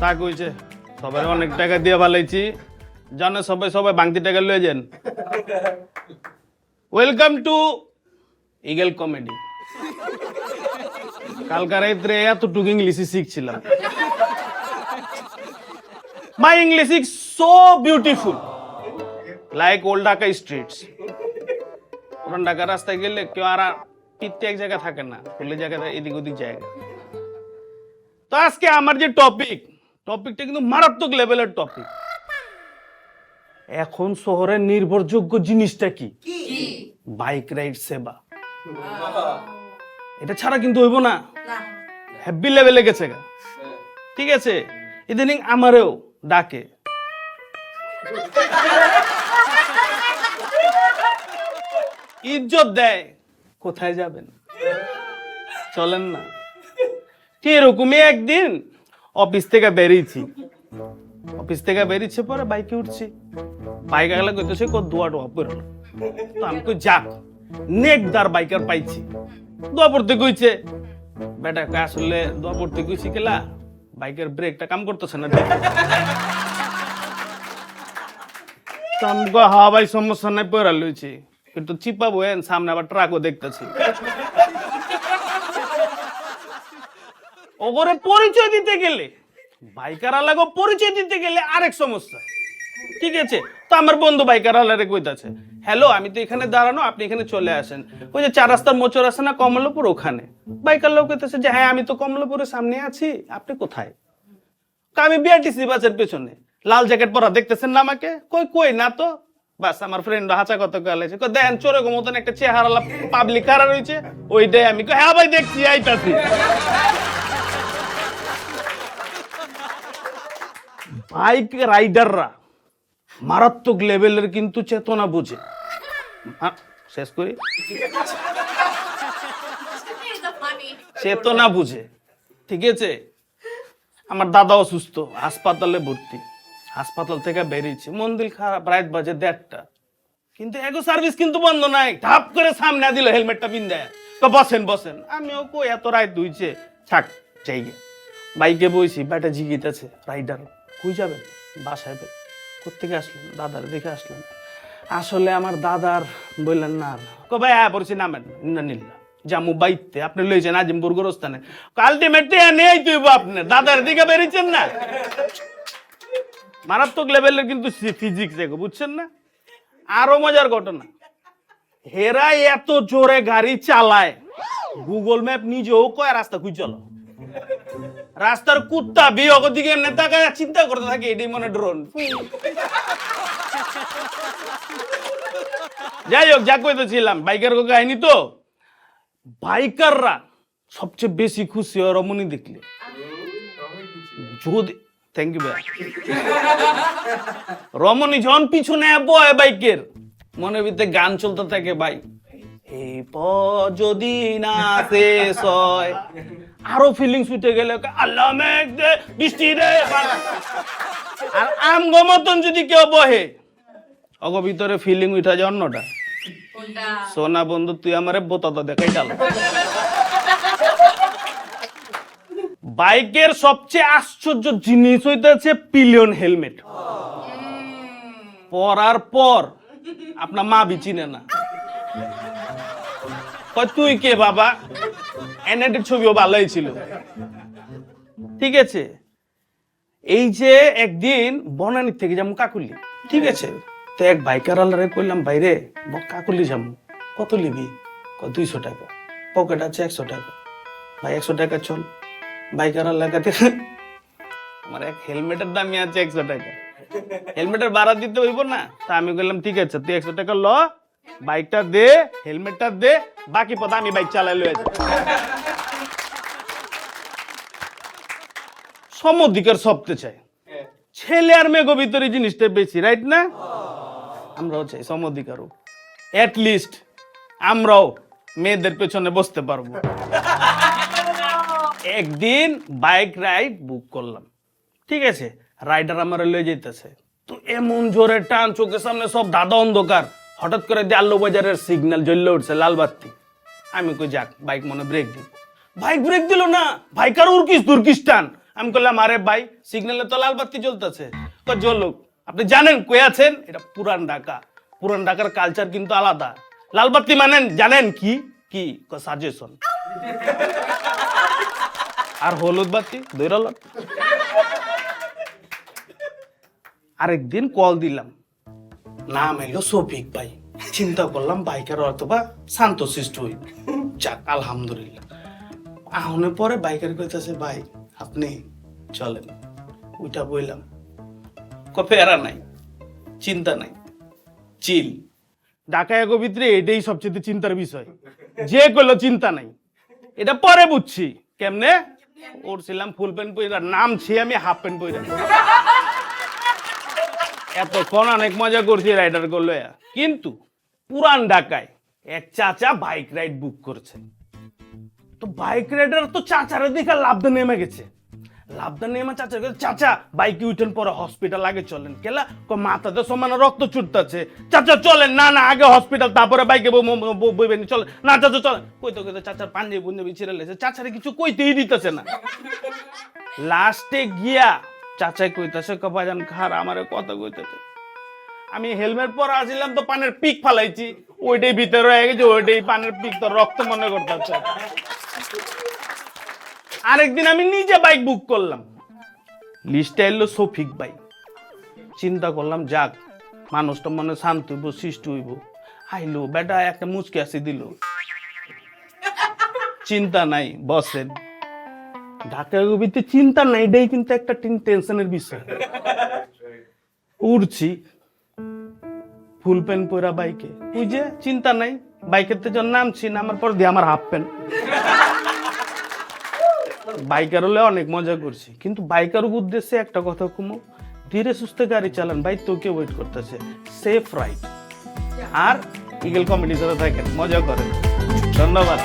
তা কইছে সবাই অনেক টাকা দিয়ে ভালাইছি জানে সবাই সবাই বাংতি টাকা লয়ে যান ওয়েলকাম টু ইগল কমেডি কালকার রাত্রে এতটুকু ইংলিশই শিখছিলাম my English is so beautiful like old Dhaka streets পুরান ঢাকা রাস্তায় গেলে কেউ আর পিত্তে এক জায়গা থাকে না খুলে জায়গা এদিক ওদিক জায়গা তো আজকে আমার যে টপিকটা কিন্তু মারাত্মক লেভেলের টপিক এখন শহরের নির্ভরযোগ্য জিনিসটা কি বাইক রাইড সেবা এটা ছাড়া কিন্তু হইব না হেভি লেভেলে গেছে গা ঠিক আছে ইদানিং আমারও ডাকে ইজ্জত দেয় কোথায় যাবেন চলেন না এরকমই একদিন অফিস থেকে বেরিয়েছি পরে বাইকে উঠছি বাইক আগলা কইতেছে কো দোয়া টোয়া করল তো আমি কই যাক নেকদার বাইকার পাইছি দোয়া পড়তে কইছে বেটা আসলে দোয়া পড়তে কইছি কেলা বাইকের ব্রেকটা কাম করতেছে না তো আমি কই হ্যাঁ ভাই সমস্যা নাই পড়া লইছি কিন্তু চিপাবো সামনে আবার ট্রাকও দেখতেছি ওগরে পরিচয় দিতে গেলে বাইকার আলাগো পরিচয় দিতে গেলে আরেক সমস্যা ঠিক আছে তো আমার বন্ধু বাইকার আলারে কইতাছে হ্যালো আমি তো এখানে দাঁড়ানো আপনি এখানে চলে আসেন ওই যে 4 রাস্তার মোচর আছে না কমলাপুর ওখানে বাইকার লোক কইতাছে যে হ্যাঁ আমি তো কমলাপুরের সামনে আছি আপনি কোথায় আমি বিআরটিসি বাসের পেছনে লাল জ্যাকেট পরা দেখতেছেন না আমাকে কই না তো বাস আমার ফ্রেন্ড হাঁচা কত কালেছে দেন চোরে গো মতন একটা চেহারা পাবলিক কারা রয়েছে ওইটাই আমি হ্যাঁ ভাই দেখছি আইতাছি বাইক রাইডাররা মারাত্মক লেভেলের কিন্তু চেতনা বুঝে শেষ করি চেতনা বুঝে ঠিক আছে আমার দাদা অসুস্থ হাসপাতালে ভর্তি হাসপাতাল থেকে বেরিয়েছে মন্দির খারাপ রাত বাজে 1:30 কিন্তু এগো সার্ভিস কিন্তু বন্ধ নাই ধাপ করে সামনে দিল হেলমেটটা পিন্দায় তো বসেন আমিও কই এত রাত দুইছে থাক যাই বাইকে বইছি ব্যাটা জিগিতেছে রাইডার কই যাবেন বাসায় কোত্থেকে আসলেন দাদার দেখে আসলেন আসলে আমার দাদার বললেন না ভাই পড়ছি নামেন না নিল্লা জামু বাইতে আপনি লইছেন আজিমপুর গোরস্থানে আলটিমেটলি নেই তুইব আপনি দাদার দিকে বেরিয়েছেন না মারাত্মক লেভেলের কিন্তু ফিজিক্স দেখো বুঝছেন না আরো মজার ঘটনা হেরা এত জোরে গাড়ি চালায় গুগল ম্যাপ নিজেও কয় রাস্তা খুঁজ চলো রাস্তার কুত্তা বিয়োগ দিকে এমনি তাকায় চিন্তা করতে থাকে এটাই মনে ড্রোন যাই হোক যা কইতেছিলাম বাইকার কাহিনী তো বাইকাররা সবচেয়ে বেশি খুশি হয় রমণী দেখলে যদি থ্যাংক ইউ ভাই রমণী যখন পিছনে বয় বাইকের মনের ভিতরে গান চলতে থাকে ভাই এই যদি না শেষ হয় আরো ফিলিংস উঠে গেলে আল্লাহ মেঘ দে বৃষ্টি দে আর আমগো মতন যদি কেউ বহে অগ ভিতরে ফিলিং উঠা যায় অন্যটা সোনা বন্ধু তুই আমারে বোতাটা দেখাই ডাল বাইকের সবচেয়ে আশ্চর্য জিনিস হইতেছে পিলিয়ন হেলমেট পরার পর আপনার মা বি চিনে না তুই কে বাবা এনএটের ছবিও ভালোই ছিল ঠিক আছে এই যে একদিন বনানীর থেকে যাবো কাকুলি ঠিক আছে তো এক বাইকার আলারে কইলাম বাইরে কাকুলি যাবো কত লিবি 200 টাকা পকেট আছে 100 টাকা ভাই 100 টাকা চল বাইকার লাগাতে আমার এক হেলমেটের দামই আছে 100 টাকা হেলমেটের ভাড়া দিতে হইব না তা আমি বললাম ঠিক আছে তুই 100 টাকা ল বাইকটা দে হেলমেটটা দে বাকি পথ আমি বাইক চালাই লয়ে যাব সমধিকার সবতে চাই ছেলে আর মেয়েগো ভিতরে জিনিসটা বেশি, রাইট না? আমরাও চাই সম অধিকার, এট লিস্ট আমরাও মেয়েদের পেছনে বসতে পারবো। একদিন বাইক রাইড বুক করলাম, ঠিক আছে, রাইডার আমার লয়ে যেতেছে, তো এমন জোরে টান, চোখের সামনে সব দাদা অন্ধকার, হঠাৎ করে দেয়াল্লো বাজারের সিগন্যাল জ্বললে উঠছে, লাল বাতি। আমি কই যাক বাইক মনে ব্রেক দিব, বাইক ব্রেক দিল না, বাইক আর উর্কিস টান। আমি বললাম আরে ভাই সিগন্যালে তো লাল বাতি জ্বলতেছে। জ্বলুক, আপনি জানেন কই আছেন? এটা পুরান ঢাকা, পুরান ঢাকার কালচার কিন্তু আলাদা। লাল বাতি মানেন জানেন কি কি? সাজেশন। আর হলুদ বাতি দৈরাল। আরেকদিন কল দিলাম, নাম এলো শফিক ভাই। চিন্তা করলাম বাইকের অথবা শান্তশিষ্ট হই, যাক আলহামদুলিল্লাহ। আহনে পরে বাইকের কইতাছে ভাই আপনি চলেন, ওইটা বললাম কফেরা নাই, চিন্তা নাই, চিল। ঢাকায় এগো ভিতরে এটাই সবচেয়ে চিন্তার বিষয়, যে কইলো চিন্তা নাই। এটা পরে বুঝছি কেমনে। ওর ছিলাম ফুল প্যান্ট পইরা, নামছি আমি হাফ প্যান্ট পইরা। এতক্ষণ অনেক মজা করছি রাইডার গুলো, কিন্তু পুরান ঢাকায় এক চাচা বাইক রাইড বুক করছে। তো বাইক রাইডার তো চাচারে দেখে লাভদা নেমে গেছে। লাভদা নেমে চাচা বাইকে উঠেন, পরে হসপিটাল আগে চলেন। কেলা মাথাতে সমান রক্ত ছুটতেছে, চাচা চলেন। না না আগে হসপিটাল, তারপরে বাইকে বইবেন, চলেন না চাচা চলেন। কইতে কইতে চাচার পাঞ্জাবি পুঞ্জাবি ছিঁড়ে লেছে, চাচারে কিছু কইতেই দিতেছে না। লাস্টে গিয়া চাচাই কইতাছে কপাজান খার আমারে কথা কইতেছে। আমি হেলমেট পরে আসিলাম তো পানের পিক ফালাইছি, ওইটাই ভিতরে রয়ে গেছে, ওইটাই পানের পিক, তো রক্ত মনে করতেছে। আরেকদিন আমি নিজে বাইক বুক করলাম, লিস্টে এলো শফিক ভাই। চিন্তা করলাম যাক মানুষটা মনে শান্ত হইব, সৃষ্ট হইব। আইলো বেটা একটা মুচকে আসি দিল, চিন্তা নাই বসেন। ঢাকার ভিতরে চিন্তা নাই, এটাই কিন্তু একটা টেনশনের বিষয়। উড়ছি ফুল প্যান্ট পরা বাইকে, ওই যে চিন্তা নাই, বাইকের তো যখন নামছি, নামার পর দিয়ে আমার হাফ প্যান্ট। বাইকার হলে অনেক মজা করছি, কিন্তু বাইকার উদ্দেশ্যে একটা কথা কমো, ধীরে সুস্থে গাড়ি চালান, বাইক তোকে ওয়েট করতেছে, সেফ রাইড। আর ইগল কমেডি সাথে থাকেন, মজা করেন। ধন্যবাদ।